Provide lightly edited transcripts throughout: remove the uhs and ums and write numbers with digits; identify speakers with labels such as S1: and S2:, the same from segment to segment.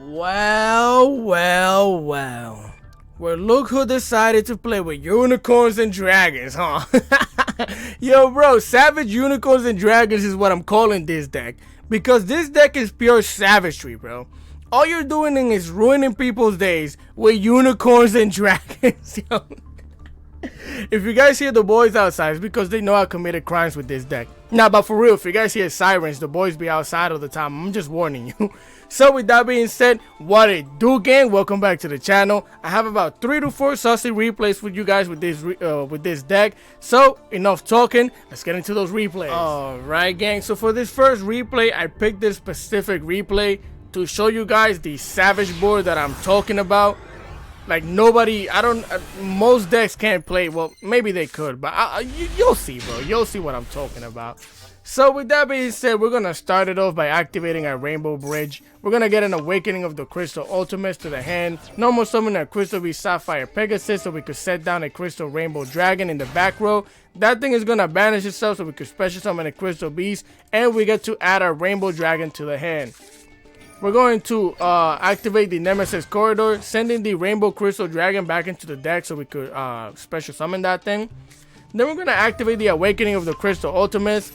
S1: Well. Well, look who decided to play with unicorns and dragons, huh? Yo, bro, Savage Unicorns and Dragons is what I'm calling this deck. Because this deck is pure savagery, bro. All you're doing is ruining people's days with unicorns and dragons, yo. If you guys hear the boys outside, it's because they know I committed crimes with this deck. Nah, but for real, if you guys hear sirens, the boys be outside all the time. I'm just warning you. So with that being said, what it do, gang? Welcome back to the channel. I have about 3 to 4 saucy replays for you guys with this deck. So enough talking, let's get into those replays. Alright, gang, so for this first replay, I picked this specific replay to show you guys the savage board that I'm talking about. Like most decks can't play. Well, maybe they could, but you'll see, bro. You'll see what I'm talking about. So with that being said, we're gonna start it off by activating our Rainbow Bridge. We're gonna get an Awakening of the Crystal Ultimates to the hand. Normal summon a Crystal Beast Sapphire Pegasus so we could set down a Crystal Rainbow Dragon in the back row. That thing is gonna banish itself so we could special summon a Crystal Beast, and we get to add our Rainbow Dragon to the hand. We're going to activate the Nemesis Corridor, sending the Rainbow Crystal Dragon back into the deck so we could special summon that thing. Then we're going to activate the Awakening of the Crystal Ultimates,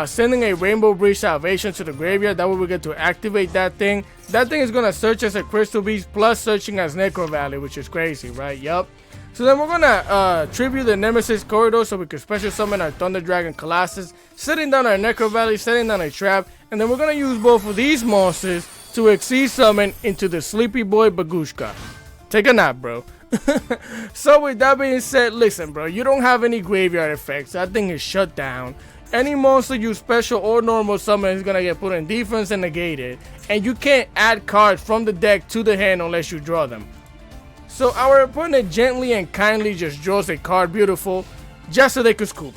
S1: sending a Rainbow Bridge Salvation to the graveyard. That way we get to activate that thing. That thing is going to search as a Crystal Beast plus searching as Necro Valley, which is crazy, right? Yup. So then we're going to tribute the Nemesis Corridor so we can special summon our Thunder Dragon Colossus, setting down our Necro Valley, setting down a trap, and then we're going to use both of these monsters to Exceed Summon into the Sleepy Boy Bagushka. Take a nap, bro. So with that being said, listen, bro, you don't have any graveyard effects. That thing is shut down. Any monster you special or normal summon is gonna get put in defense and negated, and you can't add cards from the deck to the hand unless you draw them. So our opponent gently and kindly just draws a card, beautiful, just so they could scoop.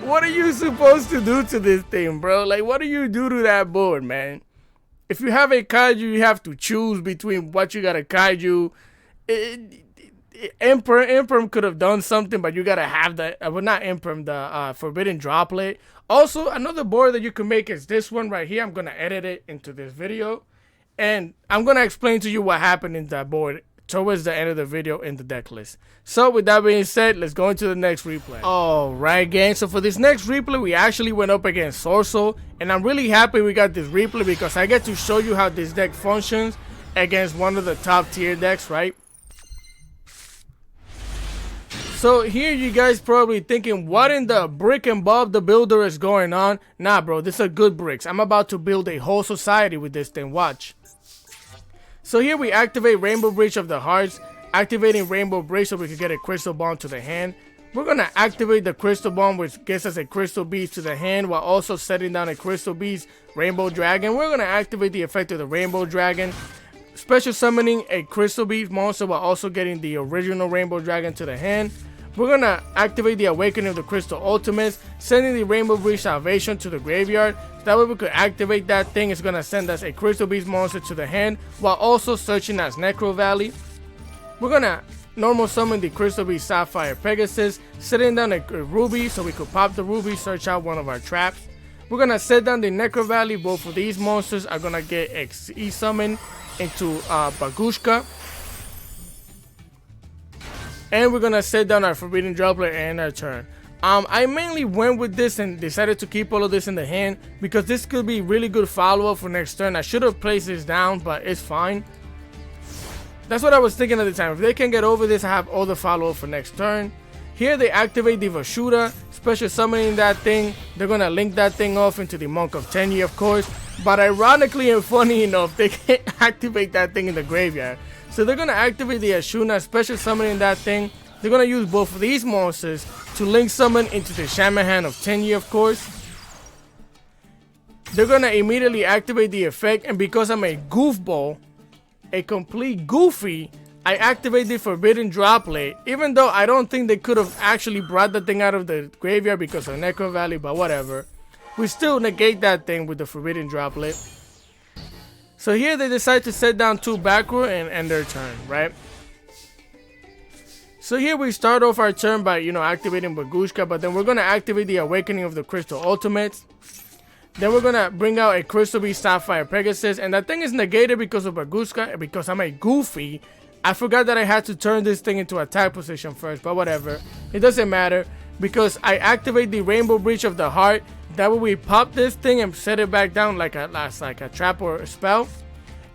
S1: What are you supposed to do to this thing, bro? Like, what do you do to that board, man? If you have a kaiju, you have to choose between what you got a kaiju. Imperm could have done something, but you gotta have the not Imperm, the Forbidden Droplet. Also, another board that you can make is this one right here. I'm gonna edit it into this video, and I'm gonna explain to you what happened in that board towards the end of the video in the deck list. So with that being said, let's go into the next replay. Alright, gang, so for this next replay, we actually went up against Sorso, and I'm really happy we got this replay because I get to show you how this deck functions against one of the top tier decks, right? So here you guys probably thinking, what in the brick and Bob the Builder is going on? Nah, bro, this are good bricks. I'm about to build a whole society with this thing, watch. So here we activate Rainbow Bridge of the Hearts, activating Rainbow Bridge so we can get a Crystal Bomb to the hand. We're going to activate the Crystal Bomb, which gets us a Crystal Beast to the hand while also setting down a Crystal Beast Rainbow Dragon. We're going to activate the effect of the Rainbow Dragon, special summoning a Crystal Beast monster while also getting the original Rainbow Dragon to the hand. We're going to activate the Awakening of the Crystal Ultimates, sending the Rainbow Bridge Salvation to the graveyard. That way we could activate that thing. It's going to send us a Crystal Beast monster to the hand while also searching as Necro Valley. We're going to normal summon the Crystal Beast Sapphire Pegasus, setting down a Ruby so we could pop the Ruby, search out one of our traps. We're going to set down the Necro Valley. Both of these monsters are going to get Exceed Summon into Bagushka. And we're going to set down our Forbidden Droplet and our turn. I mainly went with this and decided to keep all of this in the hand because this could be really good follow-up for next turn. I should have placed this down, but it's fine. That's what I was thinking at the time. If they can get over this, I have all the follow-up for next turn. Here they activate the Vashuda, special summoning that thing. They're going to link that thing off into the Monk of Tenyi, of course. But ironically and funny enough, they can't activate that thing in the graveyard. So they're going to activate the Ashuna, special summoning that thing. They're going to use both of these monsters to link summon into the Shaman Hand of Tenyi, of course. They're going to immediately activate the effect, and because I'm a goofball, a complete goofy, I activate the Forbidden Droplet, even though I don't think they could have actually brought the thing out of the graveyard because of Necro Valley, but whatever. We still negate that thing with the Forbidden Droplet. So here they decide to set down 2 back row and end their turn, right? So here we start off our turn by, activating Bagushka, but then we're going to activate the Awakening of the Crystal Ultimates. Then we're gonna bring out a Crystal Beast Sapphire Pegasus, and that thing is negated because of Bagushka, because I'm a goofy. I forgot that I had to turn this thing into attack position first, but whatever. It doesn't matter, because I activate the Rainbow Breach of the Heart. That way we pop this thing and set it back down like a trap or a spell.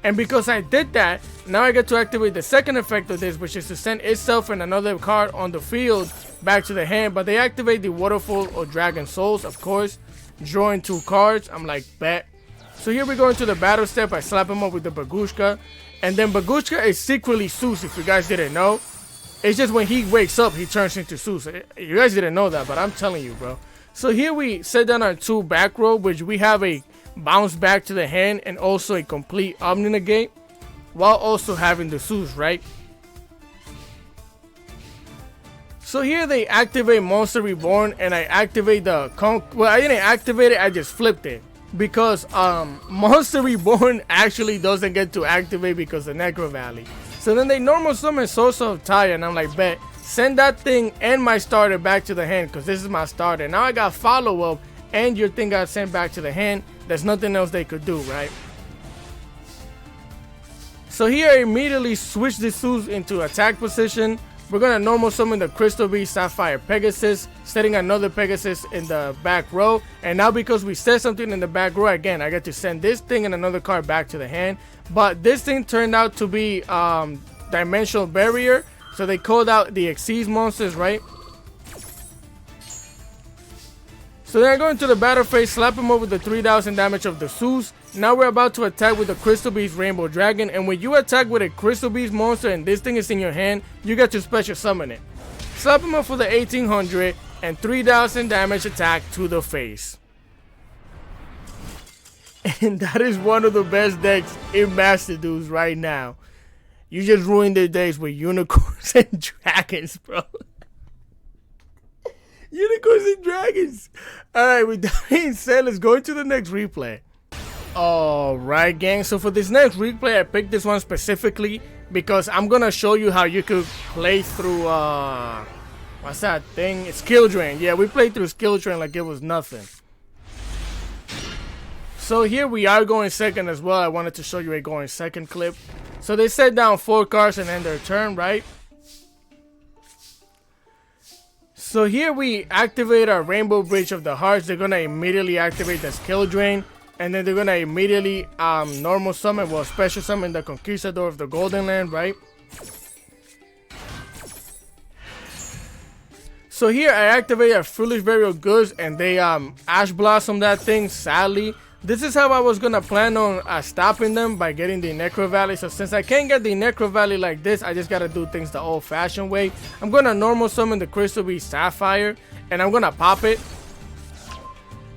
S1: And because I did that, now I get to activate the second effect of this, which is to send itself and another card on the field back to the hand. But they activate the Waterfall or Dragon Souls, of course. Drawing 2 cards. I'm like, bet. So here we go into the battle step. I slap him up with the Bagushka. And then Bagushka is secretly Zeus, if you guys didn't know. It's just when he wakes up, he turns into Zeus. You guys didn't know that, but I'm telling you, bro. So here we set down our 2 back row, which we have a bounce back to the hand and also a complete Omni Negate, while also having the Zeus, right? So here they activate Monster Reborn, and I activate the well, I didn't activate it, I just flipped it, because Monster Reborn actually doesn't get to activate because of Necro Valley. So then they normal summon Source of Tire, and I'm like, bet, send that thing and my starter back to the hand, because this is my starter. Now I got follow up and your thing got sent back to the hand. There's nothing else they could do, right? So here I immediately switch the Zeus into attack position. We're gonna normal summon the Crystal Beast Sapphire Pegasus, setting another Pegasus in the back row. And now because we set something in the back row, again, I get to send this thing and another card back to the hand. But this thing turned out to be Dimensional Barrier. So they called out the Xyz monsters, right? So then I go into the battle phase, slap him up with the 3000 damage of the Zeus. Now we're about to attack with the Crystal Beast Rainbow Dragon. And when you attack with a Crystal Beast monster and this thing is in your hand, you get to special summon it. Slap him up for the 1800 and 3000 damage attack to the face. And that is one of the best decks in Master Duels right now. You just ruined their days with unicorns and dragons, bro. Unicorns and dragons. Alright, with that being said, let's go into the next replay. Alright, gang. So for this next replay, I picked this one specifically because I'm gonna show you how you could play through what's that thing? It's Skill Drain. Yeah, we played through Skill Drain like it was nothing. So here we are going second as well. I wanted to show you a going second clip. So they set down 4 cards and end their turn, right? So here we activate our Rainbow Bridge of the Hearts. They're gonna immediately activate the Skill Drain, and then they're gonna immediately normal summon, well, special summon the Conquistador of the Golden Land, right? So here I activate our Foolish Burial Goods, and they Ash Blossom that thing, sadly. This is how I was gonna plan on stopping them, by getting the Necro Valley. So since I can't get the Necro Valley like this, I just gotta do things the old-fashioned way. I'm gonna normal summon the Crystal Beast Sapphire, and I'm gonna pop it.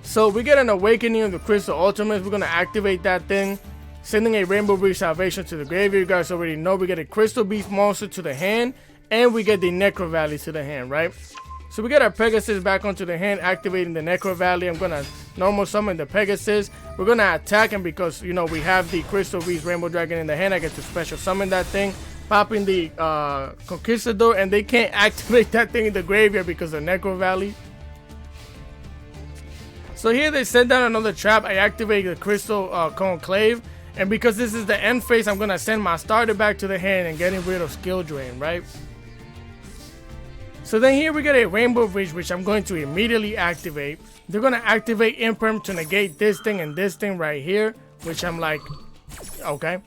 S1: So we get an Awakening of the Crystal Ultimates. We're gonna activate that thing, sending a Rainbow Bridge Salvation to the graveyard. You guys already know we get a Crystal Beast monster to the hand, and we get the Necro Valley to the hand, right? So we get our Pegasus back onto the hand, activating the Necro Valley. I'm gonna normal summon the Pegasus. We're gonna attack him because, you know, we have the Crystal Beast Rainbow Dragon in the hand. I get to special summon that thing, popping the Conquistador, and they can't activate that thing in the graveyard because of Necro Valley. So here they send down another trap. I activate the Crystal Conclave, and because this is the end phase, I'm gonna send my starter back to the hand and getting rid of Skill Drain, right? So then here we get a Rainbow Bridge, which I'm going to immediately activate. They're going to activate Imperm to negate this thing and this thing right here, which I'm like, okay.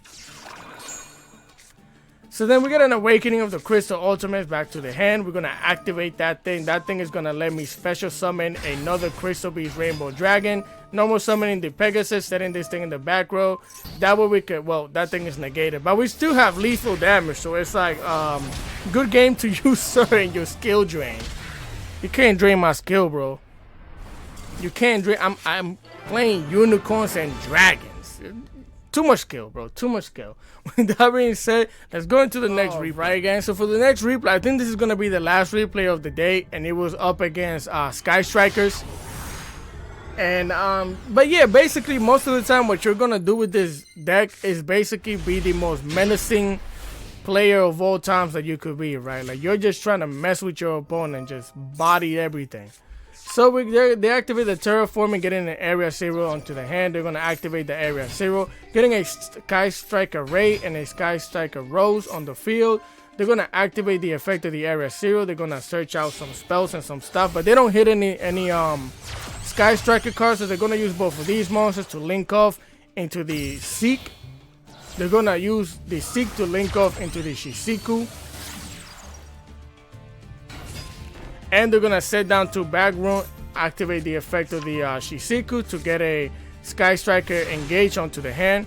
S1: So then we get an Awakening of the Crystal Ultimates back to the hand. We're going to activate that thing. That thing is going to let me special summon another Crystal Beast Rainbow Dragon. Normal summoning the Pegasus, setting this thing in the back row. That way we could, well, that thing is negated. But we still have lethal damage, so it's like, good game to use, sir, in your Skill Drain. You can't drain my skill, bro. You can't drain. I'm playing unicorns and dragons. Too much skill, bro. Too much skill. With that being said, let's go into the next replay, right, again. So for the next replay, I think this is gonna be the last replay of the day, and it was up against Sky Strikers. And but yeah, basically most of the time, what you're gonna do with this deck is basically be the most menacing player of all times that you could be, right? Like, you're just trying to mess with your opponent, just body everything. So they activate the terraforming, getting an area 0 onto the hand. They're gonna activate the area 0, getting a Sky Striker Ray and a Sky Striker Rose on the field. They're gonna activate the effect of the area 0. They're gonna search out some spells and some stuff, but they don't hit any Sky Striker cards, so they're gonna use both of these monsters to link off into the Seek. They're gonna use the Seek to link off into the Shiseiku. And they're gonna set down 2 back room, activate the effect of the Shiseiku to get a Sky Striker engage onto the hand.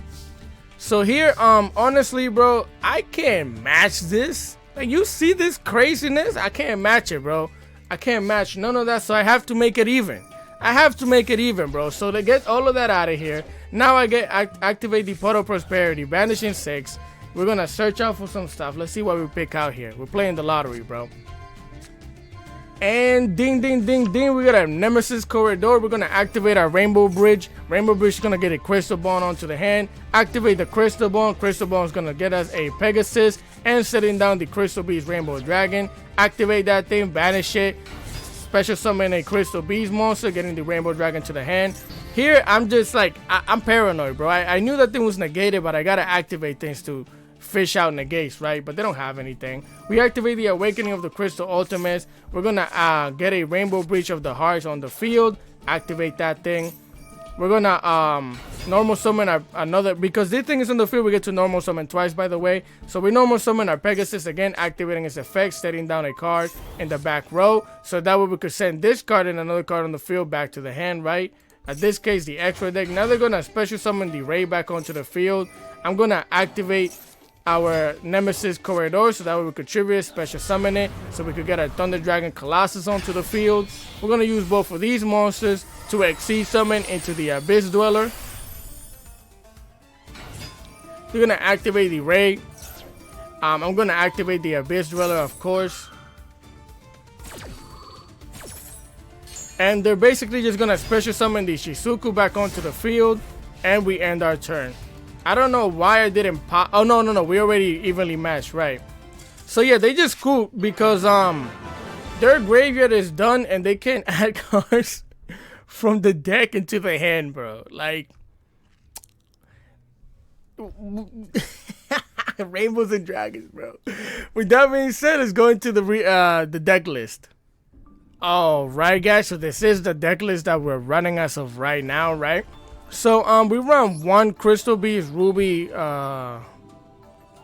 S1: So here, honestly, bro, I can't match this. Like, you see this craziness? I can't match it, bro. I can't match none of that, so I have to make it even. I have to make it even, bro. So to get all of that out of here, now I activate the Pot of Prosperity, banishing 6. We're gonna search out for some stuff. Let's see what we pick out here. We're playing the lottery, bro. And ding, ding, ding, ding, we got a Nemesis Corridor. We're going to activate our Rainbow Bridge. Rainbow Bridge is going to get a Crystal Ball onto the hand. Activate the Crystal Ball. Crystal Ball is going to get us a Pegasus. And setting down the Crystal Beast Rainbow Dragon. Activate that thing, banish it. Special summon a Crystal Beast monster, getting the Rainbow Dragon to the hand. Here, I'm just like, I'm paranoid, bro. I knew that thing was negated, but I got to activate things to fish out negates, right? But they don't have anything. We activate the Awakening of the Crystal Ultimates. We're gonna get a Rainbow Breach of the Hearts on the field. Activate that thing. We're gonna normal summon another, because this thing is on the field. We get to normal summon twice, by the way. So we normal summon our Pegasus again, activating its effect, setting down a card in the back row. So that way we could send this card and another card on the field back to the hand, right? At this case, the extra deck. Now they're gonna special summon the Ray back onto the field. I'm gonna activate our Nemesis Corridor, so that way we could trivia special summon it, so we could get our Thunder Dragon Colossus onto the field. We're gonna use both of these monsters to exceed summon into the Abyss Dweller. We're gonna activate the Ray. I'm gonna activate the Abyss Dweller, of course. And they're basically just gonna special summon the Shizuku back onto the field, and we end our turn. I don't know why I didn't pop. Oh, no, we already evenly matched, right? So yeah, they just cool because their graveyard is done and they can't add cards from the deck into the hand, bro. Like, Rainbows and Dragons, bro. With that being said, let's go into the deck list. All right, guys. So this is the deck list that we're running as of right now, right? So we run 1 Crystal Beast Ruby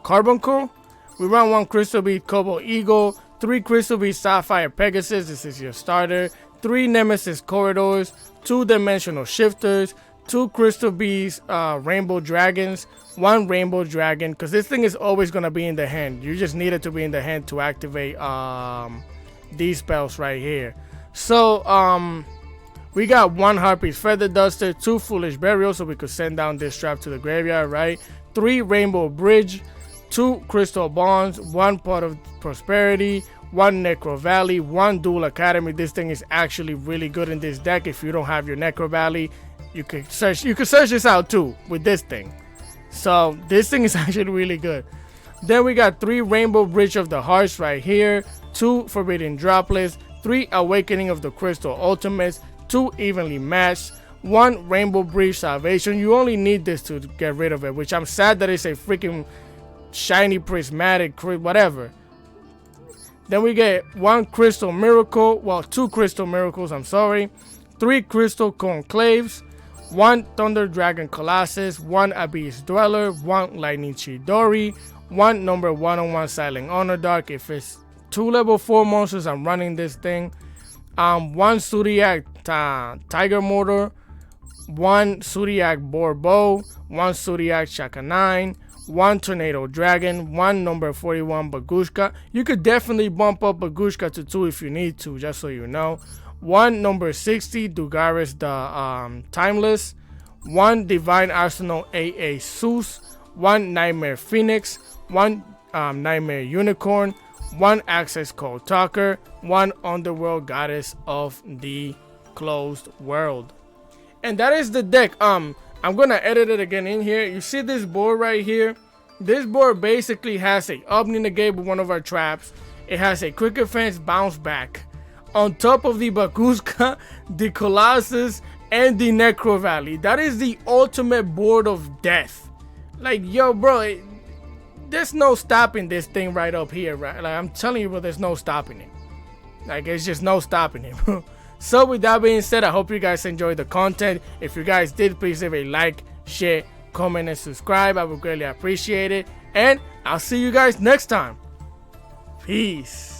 S1: Carbuncle. We run 1 Crystal Beast Cobalt Eagle, 3 Crystal Beast Sapphire Pegasus. This is your starter. 3 Nemesis Corridors, 2 Dimensional Shifters, 2 Crystal Beast Rainbow Dragons, 1 Rainbow Dragon, because this thing is always gonna be in the hand. You just need it to be in the hand to activate these spells right here. So we got 1 Harpy's Feather Duster, 2 Foolish Burial, so we could send down this trap to the graveyard, right? 3 Rainbow Bridge, 2 Crystal Bonds, 1 Pot of Prosperity, 1 Necro Valley, 1 Duel Academy. This thing is actually really good in this deck. If you don't have your Necro Valley, you could search this out too with this thing. So this thing is actually really good. Then we got 3 Rainbow Bridge of the Hearts right here, 2 Forbidden Droplets, 3 Awakening of the Crystal Ultimates, 2 Evenly Matched, 1 Rainbow Bridge Salvation. You only need this to get rid of it, which I'm sad that it's a freaking shiny prismatic whatever. Then we get 1 Crystal Miracle, well, 2 Crystal Miracles, I'm sorry, 3 Crystal Conclaves, 1 Thunder Dragon Colossus, 1 Abyss Dweller, 1 Lightning Chidori, 1 number 1-on-1 Silent Honor Dark. If it's 2 level 4 monsters, I'm running this thing. 1 Zodiac Tiger Motor, 1 Zodiac Boar-Bow, 1 Zodiac Shaka 9, 1 Tornado Dragon, 1 number 41 Bagushka. You could definitely bump up Bagushka to 2 if you need to, just so you know. 1 number 60 Dugaris the Timeless, 1 Divine Arsenal AA Zeus, 1 Nightmare Phoenix, 1 Nightmare Unicorn, 1 Access Code Talker, 1 Underworld Goddess of the Closed World. And that is the deck. I'm gonna edit it again in here. You see this board right here? This board basically has a Omni Negate with one of our traps. It has a Quick Offense Bounce Back. on top of the Bakuska, the Colossus, and the Necro Valley. That is the ultimate board of death. Like, yo, bro, there's no stopping this thing right up here, right? Like, I'm telling you, bro, there's no stopping it. Like, it's just no stopping it, bro. So with that being said, I hope you guys enjoyed the content. If you guys did, please leave a like, share, comment, and subscribe. I would greatly appreciate it. And I'll see you guys next time. Peace.